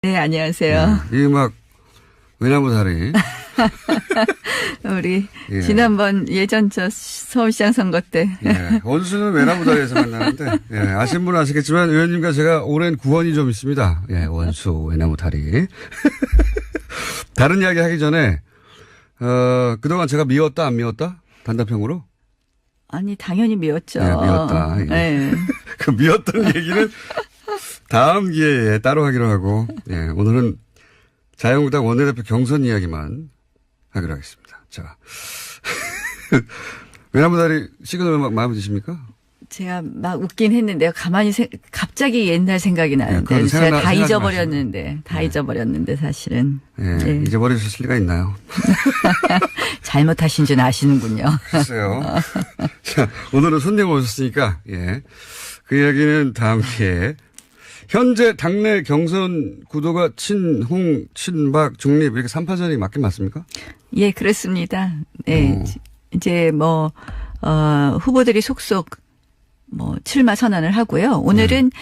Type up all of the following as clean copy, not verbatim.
네, 안녕하세요. 네, 이게 막 외나무 다리. 우리 예. 지난번 예전 저 서울시장 선거 때. 예. 원수는 외나무 다리에서 만나는데 예. 아시는 분은 아시겠지만 의원님과 제가 오랜 구원이 좀 있습니다. 예, 원수 외나무 다리. 다른 이야기 하기 전에 그동안 제가 미웠다 안 미웠다? 단답형으로? 아니 당연히 미웠죠. 네, 미웠다. 예. 네. 그 미웠던 얘기는 다음 기회에 따로 하기로 하고 예, 오늘은 자유한국당 원내대표 경선 이야기만 하기로 하겠습니다. 자, 외나무다리 시그널 마음에 드십니까? 제가 막 웃긴 했는데요. 가만히 갑자기 옛날 생각이 나는데 네, 제가 다 잊어버렸는데 잊어버렸는데 사실은. 예, 네. 잊어버리셨을 리가 있나요? 잘못하신 줄 아시는군요. 글쎄요. 자, 오늘은 손님 오셨으니까 예, 그 이야기는 다음 기회에. 현재 당내 경선 구도가 친홍, 친박, 중립 이렇게 3파전이 맞긴 맞습니까? 예, 그렇습니다. 네. 이제 후보들이 속속 출마 선언을 하고요. 오늘은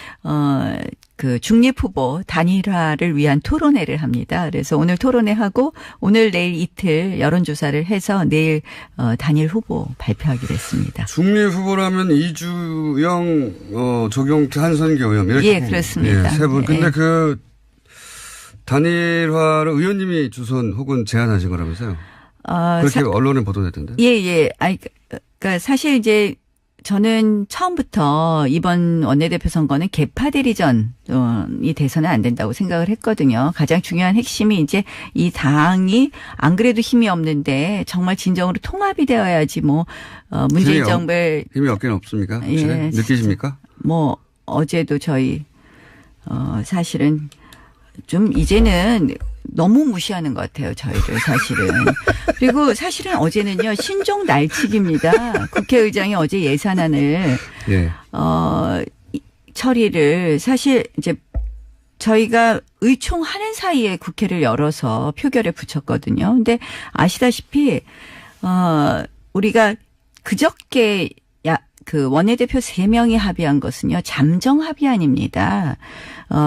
그 중립 후보 단일화를 위한 토론회를 합니다. 그래서 오늘 토론회하고 오늘 내일 이틀 여론조사를 해서 내일 단일 후보 발표하기로 했습니다. 중립 후보라면 이주영, 조경태, 한선교 의원 이렇게. 예, 그렇습니다. 예, 세 분. 근데 그 단일화를 의원님이 주선 혹은 제안하신 거라면서요? 그렇게 언론에 보도됐던데. 예. 그러니까 사실 이제 저는 처음부터 이번 원내대표 선거는 개파 대리전이 돼서는 안 된다고 생각을 했거든요. 가장 중요한 핵심이 이제 이 당이 안 그래도 힘이 없는데 정말 진정으로 통합이 되어야지 문재인 정부의 힘이 없긴 없습니까? 혹시 예, 느끼십니까? 어제도 저희 사실은 좀 이제는 너무 무시하는 것 같아요. 저희를 사실은. 그리고 사실은 어제는요. 신종 날치기입니다. 국회의장이 어제 예산안을 예. 처리를 사실 이제 저희가 의총하는 사이에 국회를 열어서 표결에 붙였거든요. 근데 아시다시피 우리가 그저께 그 원내대표 3명이 합의한 것은요. 잠정 합의안입니다.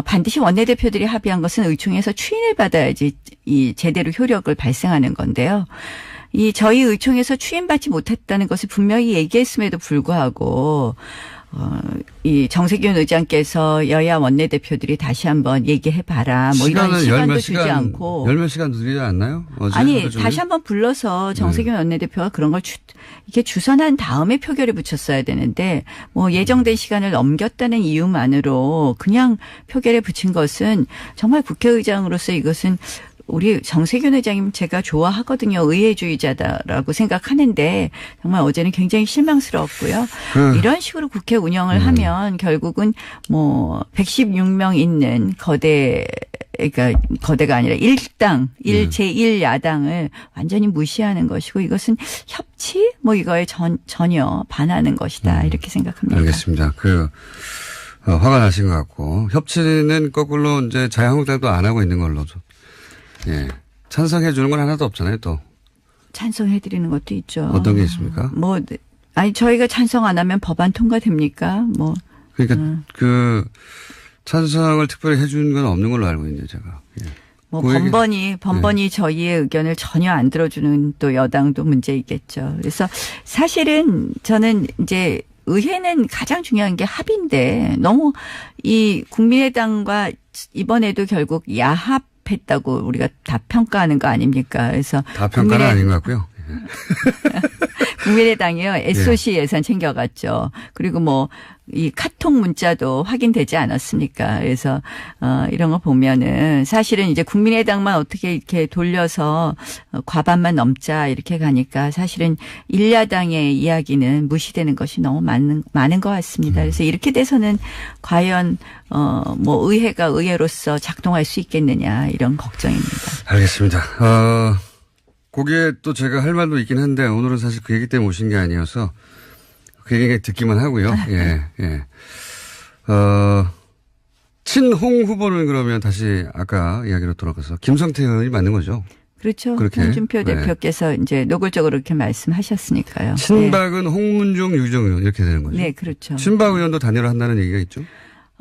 반드시 원내대표들이 합의한 것은 의총에서 추인을 받아야지 이 제대로 효력을 발생하는 건데요. 저희 의총에서 추인받지 못했다는 것을 분명히 얘기했음에도 불구하고 이 정세균 의장께서 여야 원내대표들이 다시 한번 얘기해봐라. 이런 시간도 주지 않고. 몇 시간 드리지 않나요? 아니 다시 한번 불러서 정세균 원내대표가 그런 걸 이렇게 주선한 다음에 표결에 붙였어야 되는데 예정된 시간을 넘겼다는 이유만으로 그냥 표결에 붙인 것은 정말 국회의장으로서 이것은 우리 정세균 회장님 제가 좋아하거든요. 의회주의자다라고 생각하는데 정말 어제는 굉장히 실망스러웠고요. 이런 식으로 국회 운영을 하면 결국은 116명 있는 그러니까 거대가 아니라 일당, 제1야당을 완전히 무시하는 것이고 이것은 협치? 이거에 전혀 반하는 것이다. 이렇게 생각합니다. 알겠습니다. 화가 나신 것 같고 협치는 거꾸로 이제 자유한국당도 안 하고 있는 걸로 예. 찬성해 주는 건 하나도 없잖아요, 또. 찬성해 드리는 것도 있죠. 어떤 게 있습니까? 저희가 찬성 안 하면 법안 통과됩니까? 그러니까 찬성을 특별히 해 주는 건 없는 걸로 알고 있네요, 제가. 예. 번번이 저희의 의견을 전혀 안 들어주는 또 여당도 문제이겠죠. 그래서 사실은 저는 이제 의회는 가장 중요한 게 합의인데 너무 이 국민의당과 이번에도 결국 했다고 우리가 다 평가하는 거 아닙니까? 그래서 다 평가는 아닌 것 같고요. 국민의당이요. SOC 예산 챙겨갔죠. 그리고 이 카톡 문자도 확인되지 않았습니까? 그래서 이런 거 보면은 사실은 이제 국민의당만 어떻게 이렇게 돌려서 과반만 넘자 이렇게 가니까 사실은 일야당의 이야기는 무시되는 것이 너무 많은 것 같습니다. 그래서 이렇게 돼서는 과연 의회가 의회로서 작동할 수 있겠느냐 이런 걱정입니다. 알겠습니다. 거기에 또 제가 할 말도 있긴 한데 오늘은 사실 그 얘기 때문에 오신 게 아니어서 그 얘기 듣기만 하고요. 예. 친홍 후보는 그러면 다시 아까 이야기로 돌아가서 김성태 의원이 맞는 거죠? 그렇죠. 홍준표 대표께서 이제 노골적으로 그렇게 말씀하셨으니까요. 친박은 홍문종, 유정의원 이렇게 되는 거죠? 네, 그렇죠. 친박 의원도 단일화 한다는 얘기가 있죠?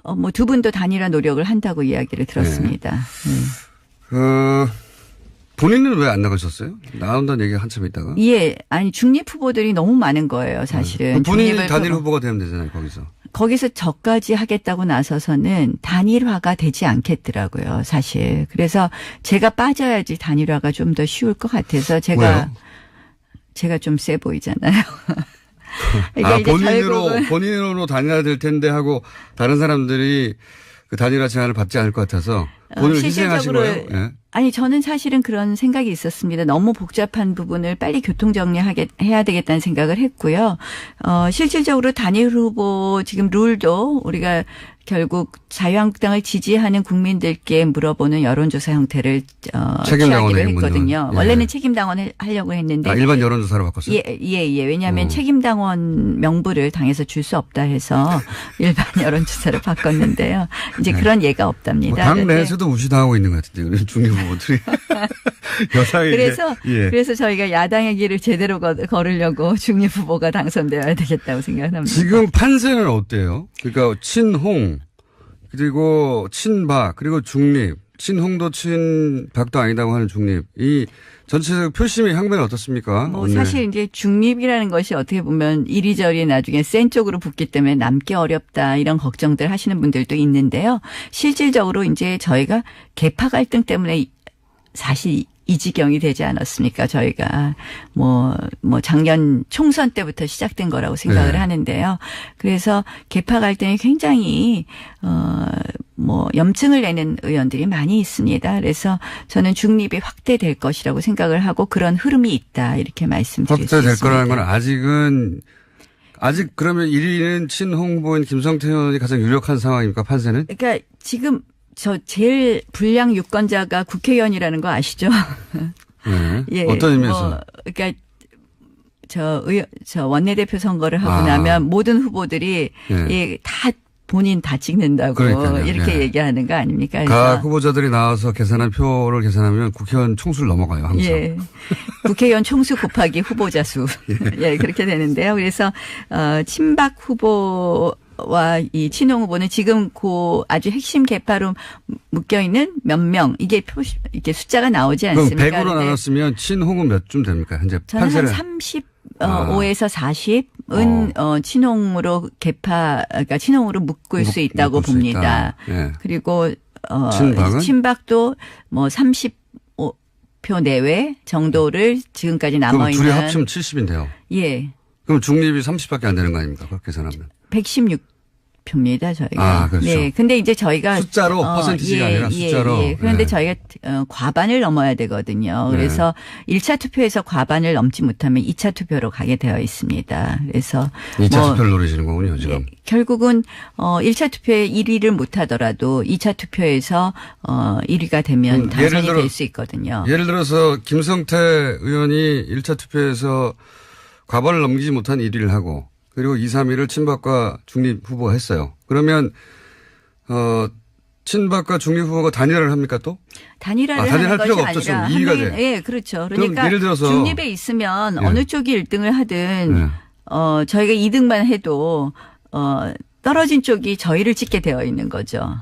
뭐 두 분도 단일화 노력을 한다고 이야기를 들었습니다. 네. 본인은 왜 안 나가셨어요? 나온다는 얘기가 한참 있다가. 예, 아니 중립 후보들이 너무 많은 거예요, 사실은. 본인이 단일 후보가 되면 되잖아요, 거기서. 거기서 저까지 하겠다고 나서서는 단일화가 되지 않겠더라고요, 사실. 그래서 제가 빠져야지 단일화가 좀 더 쉬울 것 같아서 제가 좀 세 보이잖아요. 본인으로 단일화 될 텐데 하고 다른 사람들이 그 단일화 제안을 받지 않을 것 같아서 본인을 희생하신 거예요? 네. 아니 저는 사실은 그런 생각이 있었습니다. 너무 복잡한 부분을 빨리 교통정리해야 되겠다는 생각을 했고요. 실질적으로 단일 후보 지금 룰도 우리가 결국 자유한국당을 지지하는 국민들께 물어보는 여론조사 형태를 취하기로 했거든요. 예. 원래는 책임당원 하려고 했는데. 일반 여론조사로 바꿨어요? 예. 왜냐하면 책임당원 명부를 당에서 줄 수 없다 해서 일반 여론조사를 바꿨는데요. 이제 그런 예가 없답니다. 당 내에서도 무시당하고 있는 것 같은데 중립 후보들이. 그래서 저희가 야당의 길을 제대로 걸으려고 중립 후보가 당선되어야 되겠다고 생각합니다. 지금 판세는 어때요? 그러니까 친홍 그리고 친박 그리고 중립 친홍도 친박도 아니다고 하는 중립 이 전체적 표심의 향배는 어떻습니까? 사실 이제 중립이라는 것이 어떻게 보면 이리저리 나중에 센 쪽으로 붙기 때문에 남기 어렵다 이런 걱정들 하시는 분들도 있는데요. 실질적으로 이제 저희가 계파 갈등 때문에 사실 이 지경이 되지 않았습니까? 저희가 작년 총선 때부터 시작된 거라고 생각을 하는데요. 그래서 계파 갈등이 굉장히 염증을 내는 의원들이 많이 있습니다. 그래서 저는 중립이 확대될 것이라고 생각을 하고 그런 흐름이 있다 이렇게 말씀드릴 수 있습니다. 확대될 거라는 건 아직 그러면 1위는 친홍 후보인 김성태 의원이 가장 유력한 상황입니까? 판세는? 그러니까 지금 저 제일 불량 유권자가 국회의원이라는 거 아시죠? 네. 예. 어떤 의미에서? 그러니까 저 원내대표 선거를 하고 나면 모든 후보들이 다 본인 다 찍는다고 그러니까요. 이렇게 얘기하는 거 아닙니까? 각 후보자들이 나와서 표를 계산하면 국회의원 총수를 넘어가요, 항상. 예. 국회의원 총수 곱하기 후보자 수. 예, 그렇게 되는데요. 그래서 친박 후보와 이 친홍 후보는 지금 아주 핵심 계파로 묶여 있는 몇 명 이게 숫자가 나오지 않습니까? 그럼 100으로 나눴으면 친홍은 몇 쯤 됩니까? 현재 저는 한 35에서 40은 친홍으로 그러니까 친홍으로 묶을 수 있다고 봅니다. 예. 그리고 친박은? 친박도 30표 내외 정도를 지금까지 남아 있는. 그럼 둘이 합치면 70인데요. 예. 그럼 중립이 30밖에 안 되는 거 아닙니까? 그렇게 계산하면. 116표입니다, 저희가. 그렇죠. 네. 근데 이제 저희가 숫자로 퍼센티지가 아니라 숫자로. 그런데 저희가 과반을 넘어야 되거든요. 그래서 1차 투표에서 과반을 넘지 못하면 2차 투표로 가게 되어 있습니다. 그래서 2차 투표를 노리시는 거군요, 지금. 예, 결국은 1차 투표에 1위를 못 하더라도 2차 투표에서 1위가 되면 당선이 될 수 있거든요. 예를 들어서 김성태 의원이 1차 투표에서 과반을 넘기지 못한 1위를 하고 그리고 2, 3위를 친박과 중립 후보가 했어요. 그러면 친박과 중립 후보가 단일화를 합니까 또? 단일화를 단일할 하는 필요가 것이 없죠. 아니라 2위가 돼. 예, 그렇죠. 그러니까 예를 들어서 중립에 있으면 어느 쪽이 1등을 하든 저희가 2등만 해도 떨어진 쪽이 저희를 찍게 되어 있는 거죠.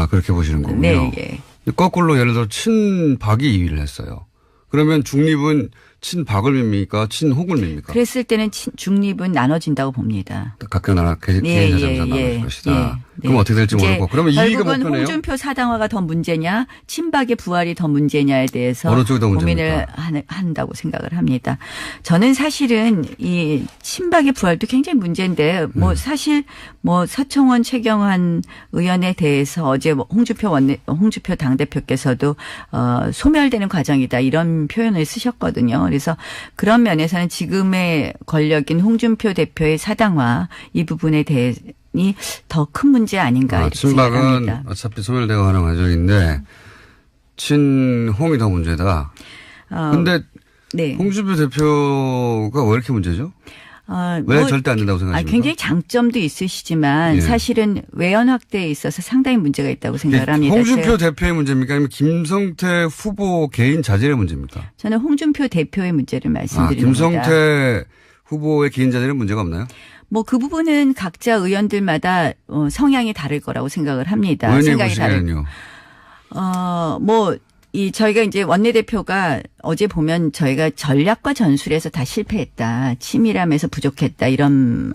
그렇게 보시는 거군요. 네, 예. 거꾸로 예를 들어 친박이 2위를 했어요. 그러면 중립은 친박을 밉니까? 친홍을 밉니까? 그랬을 때는 중립은 나눠진다고 봅니다. 각각 개인 자산상 나눌 것이다. 그럼 어떻게 될지 모르고. 그러면 2위가 목표네요. 결국은 홍준표 사당화가 더 문제냐 친박의 부활이 더 문제냐에 대해서 어느 쪽이 더 고민을 한다고 생각을 합니다. 저는 사실은 이 친박의 부활도 굉장히 문제인데 사실 서청원 최경환 의원에 대해서 어제 홍준표 당대표께서도 소멸되는 과정이다 이런 표현을 쓰셨거든요. 그래서 그런 면에서는 지금의 권력인 홍준표 대표의 사당화 이 부분에 대해 더 큰 문제 아닌가 이렇게 친박은 생각합니다. 어차피 소멸되어 가는 과정인데 친홍이 더 문제다. 그런데 홍준표 대표가 왜 이렇게 문제죠? 왜 절대 안 된다고 생각하십니까? 굉장히 장점도 있으시지만 사실은 외연 확대에 있어서 상당히 문제가 있다고 생각을 합니다. 홍준표 대표의 문제입니까? 아니면 김성태 후보 개인 자질의 문제입니까? 저는 홍준표 대표의 문제를 말씀드립니다. 김성태 후보의 기인자들은 문제가 없나요? 뭐 그 부분은 각자 의원들마다 성향이 다를 거라고 생각을 합니다. 의원님 생각이 보시기에는요? 저희가 이제 원내대표가 어제 보면 저희가 전략과 전술에서 다 실패했다. 치밀함에서 부족했다. 이런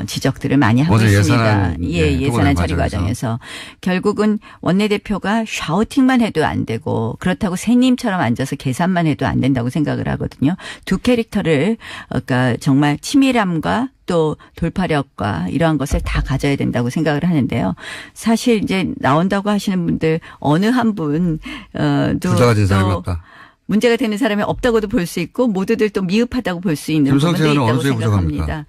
지적들을 많이 하고 어제 있습니다. 예산안 예산안 처리 과정에서. 결국은 원내대표가 샤우팅만 해도 안 되고 그렇다고 새님처럼 앉아서 계산만 해도 안 된다고 생각을 하거든요. 두 캐릭터를 그러니까 정말 치밀함과 또 돌파력과 이러한 것을 다 가져야 된다고 생각을 하는데요. 사실 이제 나온다고 하시는 분들 어느 한 분도 둘 다 가진 사람이 없다. 문제가 되는 사람이 없다고도 볼 수 있고 모두들 또 미흡하다고 볼 수 있는 부분도 김성태 의원은 있다고 어느 쪽이 생각합니다. 부족합니까?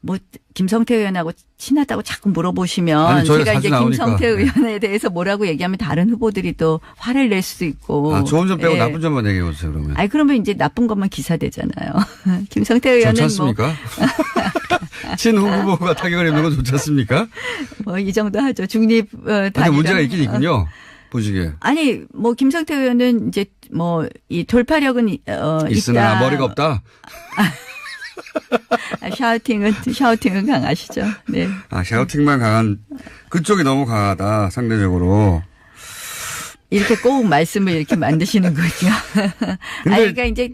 뭐 김성태 의원하고 친하다고 자꾸 물어보시면 아니, 제가 이제 나오니까. 김성태 의원에 대해서 뭐라고 얘기하면 다른 후보들이 또 화를 낼 수도 있고. 좋은 점 빼고 예. 나쁜 점만 얘기해 보세요, 그러면. 아니 그러면 이제 나쁜 것만 기사되잖아요. 김성태 의원은 좋지 않습니까? 친후보가 타격을 입는 건 좋지 않습니까? 뭐 이 정도 하죠. 중립 근데 문제가 있긴 있군요. 보시기에. 아니 뭐 김성태 의원은 이제 뭐 이 돌파력은 있으나 있다. 머리가 없다. 샤우팅은 강하시죠. 네. 샤우팅만 강한 그쪽이 너무 강하다 상대적으로. 이렇게 꼭 말씀을 이렇게 만드시는군요. 그러니까 이제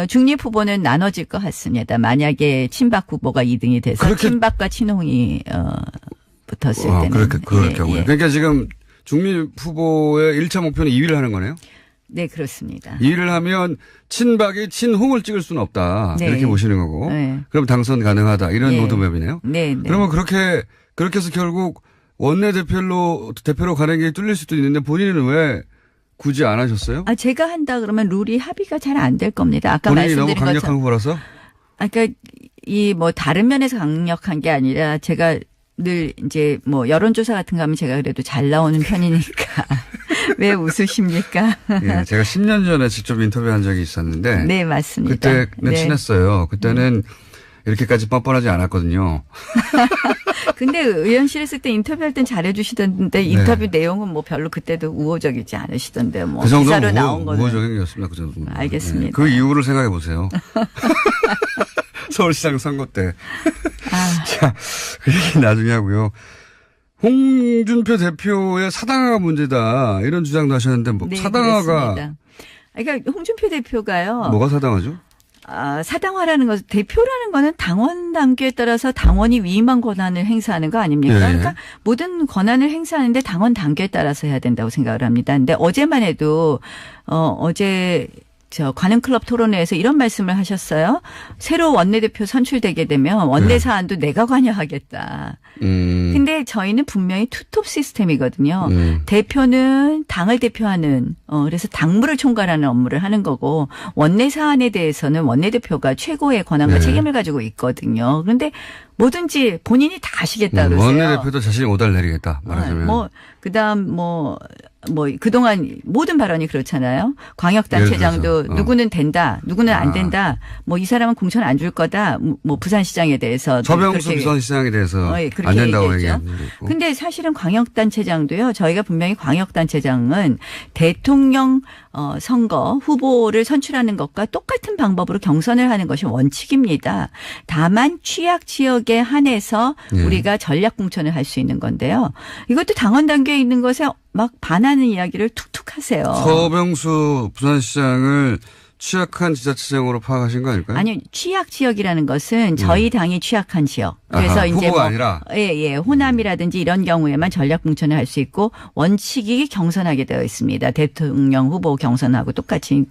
중립 후보는 나눠질 것 같습니다. 만약에 친박 후보가 2등이 돼서 그렇게 친박과 친홍이 붙었을 때는. 그럴 경우에. 그러니까 지금 중립 후보의 1차 목표는 2위를 하는 거네요. 네, 그렇습니다. 2위를 하면 친박이 친홍을 찍을 수는 없다. 네. 이렇게 보시는 거고. 네. 그럼 당선 가능하다. 이런 예. 로드맵이네요. 네, 네. 그러면 그렇게 해서 결국 원내대표로 가는 게 뚫릴 수도 있는데 본인은 왜 굳이 안 하셨어요? 제가 한다 그러면 룰이 합의가 잘 안 될 겁니다. 아까 본인이 말씀드린 너무 강력한 것처럼. 후보라서? 그러니까 이 뭐 다른 면에서 강력한 게 아니라 제가 늘 이제 뭐 여론조사 같은 거 하면 제가 그래도 잘 나오는 편이니까. 왜 웃으십니까? 예, 제가 10년 전에 직접 인터뷰한 적이 있었는데. 네, 맞습니다. 그때는 네. 친했어요. 그때는 이렇게까지 뻔뻔하지 않았거든요. 근데 의원실에 있을 때 인터뷰할 땐 잘해주시던데 인터뷰 내용은 뭐 별로 그때도 우호적이지 않으시던데 뭐 그 정도는 기사로 나온 거는. 우호적인 였습니다. 그 정도. 알겠습니다. 그 이유를 생각해 보세요. 서울시장 선거 때. 자, 그 얘기 나중에 하고요. 홍준표 대표의 사당화가 문제다. 이런 주장도 하셨는데 뭐 네, 사당화가. 그렇습니다. 그러니까 홍준표 대표가요. 뭐가 사당화죠? 사당화라는 것, 대표라는 거는 당원 단계에 따라서 당원이 위임한 권한을 행사하는 거 아닙니까? 네. 그러니까 모든 권한을 행사하는데 당원 단계에 따라서 해야 된다고 생각을 합니다. 근데 어제만 해도 어제 관훈클럽 토론회에서 이런 말씀을 하셨어요. 새로 원내대표 선출되게 되면 원내 사안도 내가 관여하겠다. 근데 저희는 분명히 투톱 시스템이거든요. 대표는 당을 대표하는 그래서 당무를 총괄하는 업무를 하는 거고 원내 사안에 대해서는 원내대표가 최고의 권한과 책임을 가지고 있거든요. 그런데 뭐든지 본인이 다 하시겠다 그러세요. 원내대표도 자신이 오달 내리겠다 말하자면. 그다음 그동안 모든 발언이 그렇잖아요. 광역단체장도 누구는 된다, 누구는 안 된다. 뭐 이 사람은 공천 안 줄 거다. 뭐 부산시장에 대해서. 서병수 부산시장에 대해서 안 된다고 얘기했죠. 근데 사실은 광역단체장도요. 저희가 분명히 광역단체장은 대통령 선거 후보를 선출하는 것과 똑같은 방법으로 경선을 하는 것이 원칙입니다. 다만 취약 지역에 한해서 우리가 전략 공천을 할 수 있는 건데요. 이것도 당원 단계에 있는 것에 막 반하는 이야기를 툭툭 하세요. 서병수 부산시장을 취약한 지자체장으로 파악하신 거 아닐까요? 아니요. 취약 지역이라는 것은 저희 당이 취약한 지역. 그래서 아하, 이제 후보가 아니라. 호남이라든지 이런 경우에만 전략 공천을 할 수 있고 원칙이 경선하게 되어 있습니다. 대통령 후보 경선하고 똑같이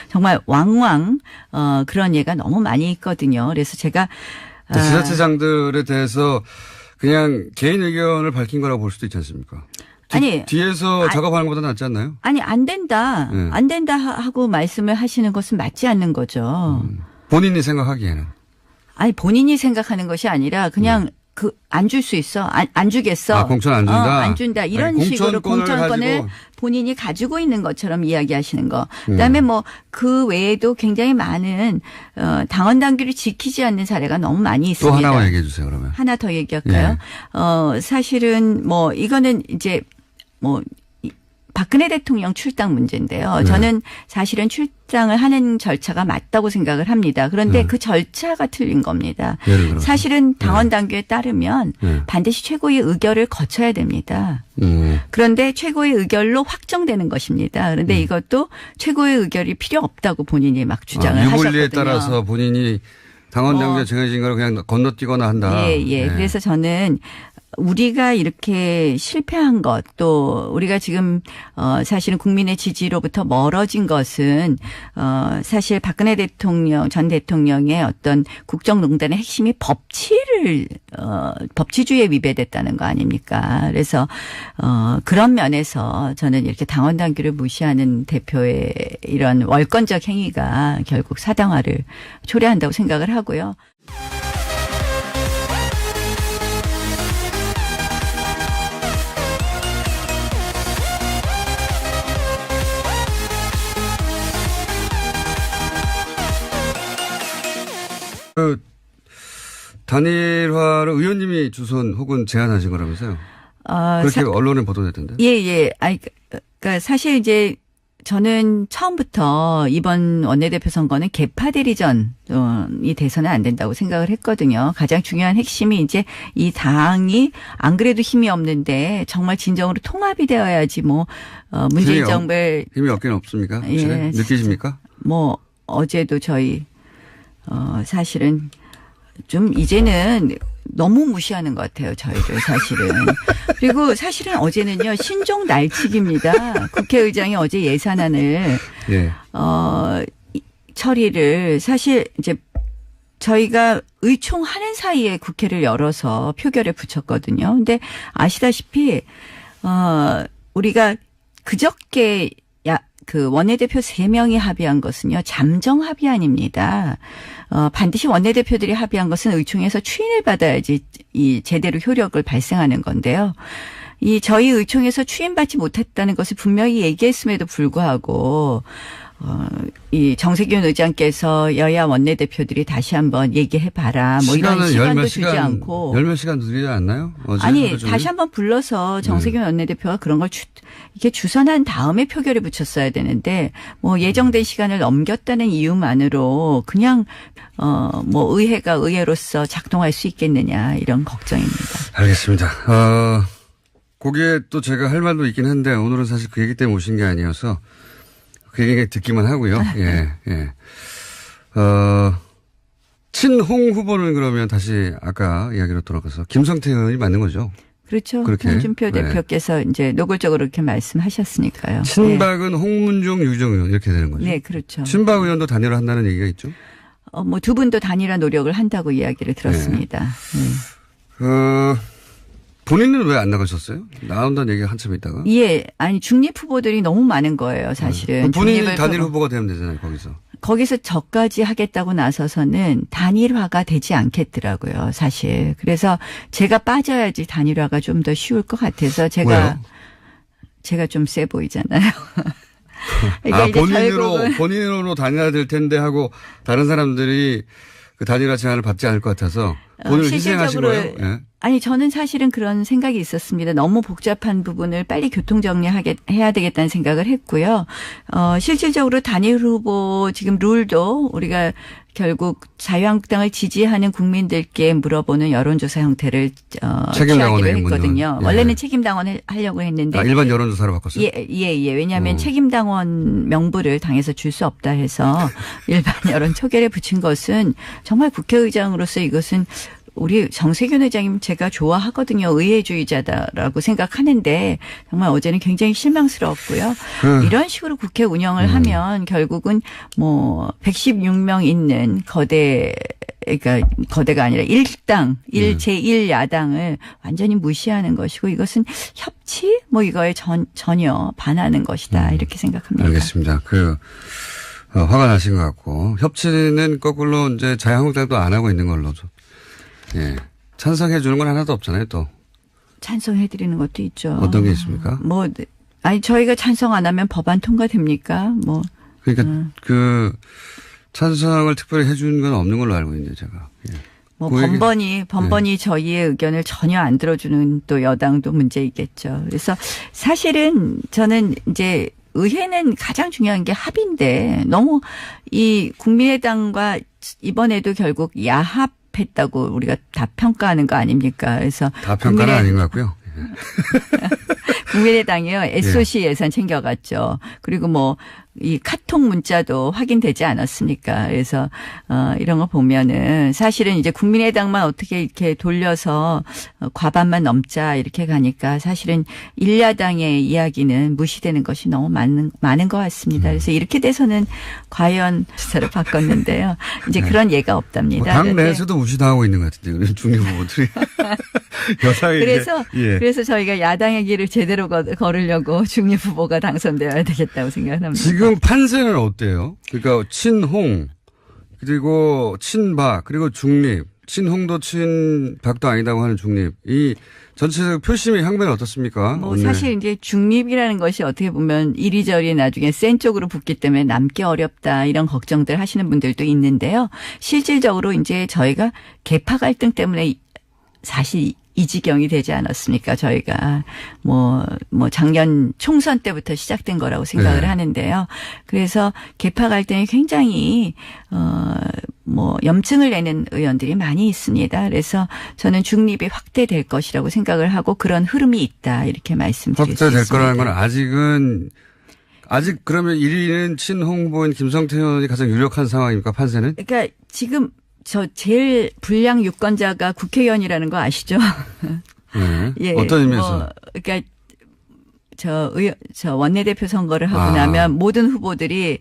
정말 왕왕 그런 예가 너무 많이 있거든요. 그래서 제가 지자체장들에 대해서 그냥 개인 의견을 밝힌 거라고 볼 수도 있지 않습니까? 뒤에서 작업하는 것보다 낫지 않나요? 아니 안 된다. 안 된다 하고 말씀을 하시는 것은 맞지 않는 거죠. 본인이 생각하기에는. 아니 본인이 생각하는 것이 아니라 그냥 안 줄 수 있어. 안 주겠어. 공천 안 준다. 안 준다. 이런 식으로 공천권을 본인이 가지고 있는 것처럼 이야기하시는 거. 그다음에 뭐 그 외에도 굉장히 많은 당원 당규를 지키지 않는 사례가 너무 많이 있습니다. 또 하나만 얘기해 주세요. 그러면. 하나 더 얘기할까요? 사실은 뭐 이거는 이제 뭐 박근혜 대통령 출당 문제인데요. 네. 저는 사실은 출당을 하는 절차가 맞다고 생각을 합니다. 그런데 그 절차가 틀린 겁니다. 예를 들어서. 사실은 당원 당규에 따르면 반드시 최고의 의결을 거쳐야 됩니다. 그런데 최고의 의결로 확정되는 것입니다. 그런데 이것도 최고의 의결이 필요 없다고 본인이 막 주장을 하셨거든요. 유불리에 따라서 본인이 당원 당규에 정해진 걸 그냥 건너뛰거나 한다. 예. 그래서 저는 우리가 이렇게 실패한 것 또 우리가 지금 사실은 국민의 지지로부터 멀어진 것은 사실 박근혜 대통령 전 대통령의 어떤 국정농단의 핵심이 법치주의에 위배됐다는 거 아닙니까? 그래서 그런 면에서 저는 이렇게 당원 당규를 무시하는 대표의 이런 월권적 행위가 결국 사당화를 초래한다고 생각을 하고요. 그 단일화를 의원님이 주선 혹은 제안하신 거라면서요? 그렇게 언론에 보도됐던데. 예. 그러니까 사실 이제 저는 처음부터 이번 원내대표 선거는 개파 대리전이 돼서는 안 된다고 생각을 했거든요. 가장 중요한 핵심이 이제 이 당이 안 그래도 힘이 없는데 정말 진정으로 통합이 되어야지 뭐 문재인 정부의 힘이 없긴 없습니까? 예, 느끼십니까? 뭐 어제도 저희 사실은 좀 이제는 너무 무시하는 것 같아요. 저희를 사실은. 그리고 사실은 어제는요. 신종 날치기입니다. 국회의장이 어제 예산안을 처리를 사실 이제 저희가 의총하는 사이에 국회를 열어서 표결에 붙였거든요. 근데 아시다시피 우리가 그저께 그 원내대표 3명이 합의한 것은요. 잠정 합의안입니다. 반드시 원내대표들이 합의한 것은 의총에서 추인을 받아야지 이 제대로 효력을 발생하는 건데요. 이 저희 의총에서 추인받지 못했다는 것을 분명히 얘기했음에도 불구하고 이 정세균 의장께서 여야 원내대표들이 다시 한번 얘기해봐라. 뭐 이런 시간도 주지 않고. 열몇 시간 드리지 않나요? 아니 다시 한번 불러서 정세균 원내대표가 그런 걸 이렇게 주선한 다음에 표결에 붙였어야 되는데 뭐 예정된 시간을 넘겼다는 이유만으로 그냥 뭐 의회가 의회로서 작동할 수 있겠느냐 이런 걱정입니다. 알겠습니다. 거기에 또 제가 할 말도 있긴 한데 오늘은 사실 그 얘기 때문에 오신 게 아니어서 그 얘기 듣기만 하고요. 예. 친홍 후보는 그러면 다시 아까 이야기로 돌아가서 김성태 의원이 맞는 거죠? 그렇죠. 홍준표 대표께서 이제 노골적으로 그렇게 말씀하셨으니까요. 친박은 홍문종, 유정 의원 이렇게 되는 거죠? 네, 그렇죠. 친박 의원도 단일화 한다는 얘기가 있죠? 뭐 두 분도 단일화 노력을 한다고 이야기를 들었습니다. 본인은 왜 안 나가셨어요? 나온다는 얘기가 한참 있다가. 예. 아니 중립 후보들이 너무 많은 거예요. 사실은. 본인이 단일 후보가 되면 되잖아요. 거기서 저까지 하겠다고 나서서는 단일화가 되지 않겠더라고요. 사실. 그래서 제가 빠져야지 단일화가 좀 더 쉬울 것 같아서 제가 좀 세 보이잖아요. 그러니까 본인으로 단일화 될 텐데 하고 다른 사람들이 그 단일화 제안을 받지 않을 것 같아서 본인을 희생하신 거예요? 예. 아니 저는 사실은 그런 생각이 있었습니다. 너무 복잡한 부분을 빨리 교통정리해야 되겠다는 생각을 했고요. 실질적으로 단일 후보 지금 룰도 우리가 결국 자유한국당을 지지하는 국민들께 물어보는 여론조사 형태를 취하기로 했거든요. 원래는 책임당원을 하려고 했는데. 일반 여론조사로 바꿨어요? 예. 왜냐하면 책임당원 명부를 당에서 줄 수 없다 해서 일반 여론 초결에 붙인 것은 정말 국회의장으로서 이것은 우리 정세균 의장님 제가 좋아하거든요. 의회주의자다라고 생각하는데 정말 어제는 굉장히 실망스러웠고요. 이런 식으로 국회 운영을 하면 결국은 뭐 116명 있는 그러니까 거대가 아니라 일당, 제1야당을 완전히 무시하는 것이고 이것은 협치? 뭐 이거에 전혀 반하는 것이다. 이렇게 생각합니다. 알겠습니다. 화가 나신 것 같고 협치는 거꾸로 이제 자유한국당도 안 하고 있는 걸로 예. 찬성해 주는 건 하나도 없잖아요, 또. 찬성해 드리는 것도 있죠. 어떤 게 있습니까? 저희가 찬성 안 하면 법안 통과됩니까? 그러니까 찬성을 특별히 해 주는 건 없는 걸로 알고 있는데 제가. 예. 뭐 그 번번이 저희의 의견을 전혀 안 들어주는 또 여당도 문제이겠죠. 그래서 사실은 저는 이제 의회는 가장 중요한 게 합의인데 너무 이 국민의당과 이번에도 결국 야합했다고 우리가 다 평가하는 거 아닙니까? 그래서 다 평가는 아닌 것 같고요. 국민의당이요. SOC 예산 챙겨갔죠. 그리고 뭐 이 카톡 문자도 확인되지 않았습니까? 그래서 이런 거 보면은 사실은 이제 국민의당만 어떻게 이렇게 돌려서 과반만 넘자 이렇게 가니까 사실은 일야당의 이야기는 무시되는 것이 너무 많은 것 같습니다. 그래서 이렇게 돼서는 과연 수사를 바꿨는데요. 이제 그런 예가 없답니다. 뭐 당 내에서도 무시당하고 있는 것 같은데요. 중립 후보들이. 여당이 그래서 저희가 야당의 길을 제대로 걸으려고 중립 후보가 당선되어야 되겠다고 생각합니다. 지금 판세는 어때요? 그러니까 친홍 그리고 친박 그리고 중립 친홍도 친박도 아니다고 하는 중립 이 전체적 표심의 향배는 어떻습니까? 뭐 사실 이제 중립이라는 것이 어떻게 보면 이리저리 나중에 센 쪽으로 붙기 때문에 남기 어렵다 이런 걱정들 하시는 분들도 있는데요. 실질적으로 이제 저희가 계파 갈등 때문에 사실 이 지경이 되지 않았습니까? 저희가 뭐 작년 총선 때부터 시작된 거라고 생각을 하는데요. 그래서 계파 갈등이 굉장히 염증을 내는 의원들이 많이 있습니다. 그래서 저는 중립이 확대될 것이라고 생각을 하고 그런 흐름이 있다 이렇게 말씀드릴 수 있습니다. 확대될 거라는 건 아직 그러면 1위는 친홍보인 김성태 의원이 가장 유력한 상황입니까? 판세는? 그러니까 지금 저 제일 불량 유권자가 국회의원이라는 거 아시죠? 네. 예. 어떤 의미에서? 그러니까 저 원내대표 선거를 하고 나면 모든 후보들이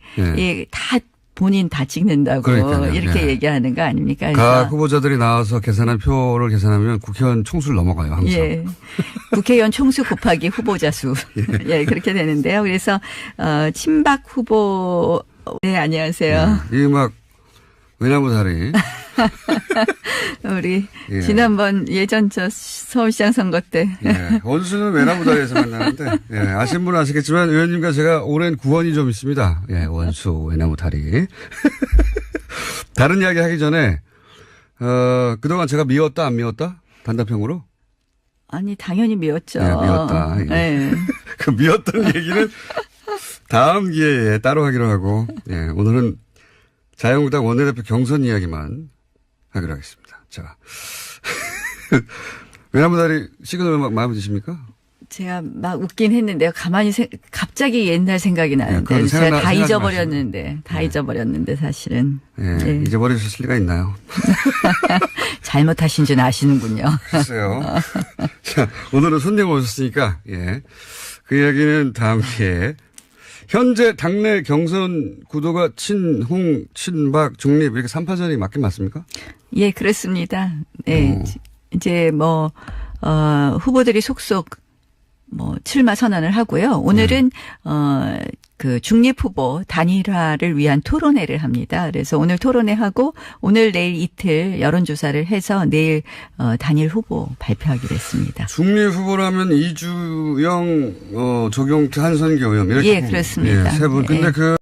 다 본인 다 찍는다고 그러니까요. 이렇게 얘기하는 거 아닙니까? 각 후보자들이 나와서 계산한 표를 계산하면 국회의원 총수를 넘어가요. 항상. 예. 국회의원 총수 곱하기 후보자 수. 예, 그렇게 되는데요. 그래서 친박 후보 네, 안녕하세요. 이게 막 외나무 다리. 우리 지난번 예전 서울시장 선거 때. 원수는 외나무 다리에서 만나는데 아시는 분은 아시겠지만 의원님과 제가 오랜 구원이 좀 있습니다. 원수 외나무 다리. 다른 이야기 하기 전에 그동안 제가 미웠다 안 미웠다? 단답형으로? 아니 당연히 미웠죠. 미웠다. 네. 그 미웠던 얘기는 다음 기회에 따로 하기로 하고 오늘은 자유한국당 원내대표 경선 이야기만 하기로 하겠습니다. 자, 외나무다리 시그널 마음에 드십니까? 제가 막 웃긴 했는데요. 갑자기 옛날 생각이 나는데 제가 다 잊어버렸는데 사실은. 잊어버리셨을 리가 있나요? 잘못하신 줄 아시는군요. 글쎄요. 자, 오늘은 손님 오셨으니까 그 이야기는 다음 기회에. 현재 당내 경선 구도가 친홍, 친박, 중립 이렇게 3파전이 맞긴 맞습니까? 예, 그렇습니다. 네. 이제 후보들이 속속 출마 선언을 하고요. 오늘은 그 중립 후보 단일화를 위한 토론회를 합니다. 그래서 오늘 토론회하고 오늘 내일 이틀 여론조사를 해서 내일 단일 후보 발표하기로 했습니다. 중립 후보라면 이주영, 조경태, 한선교 의원 이렇게 그렇습니다. 세 분. 근데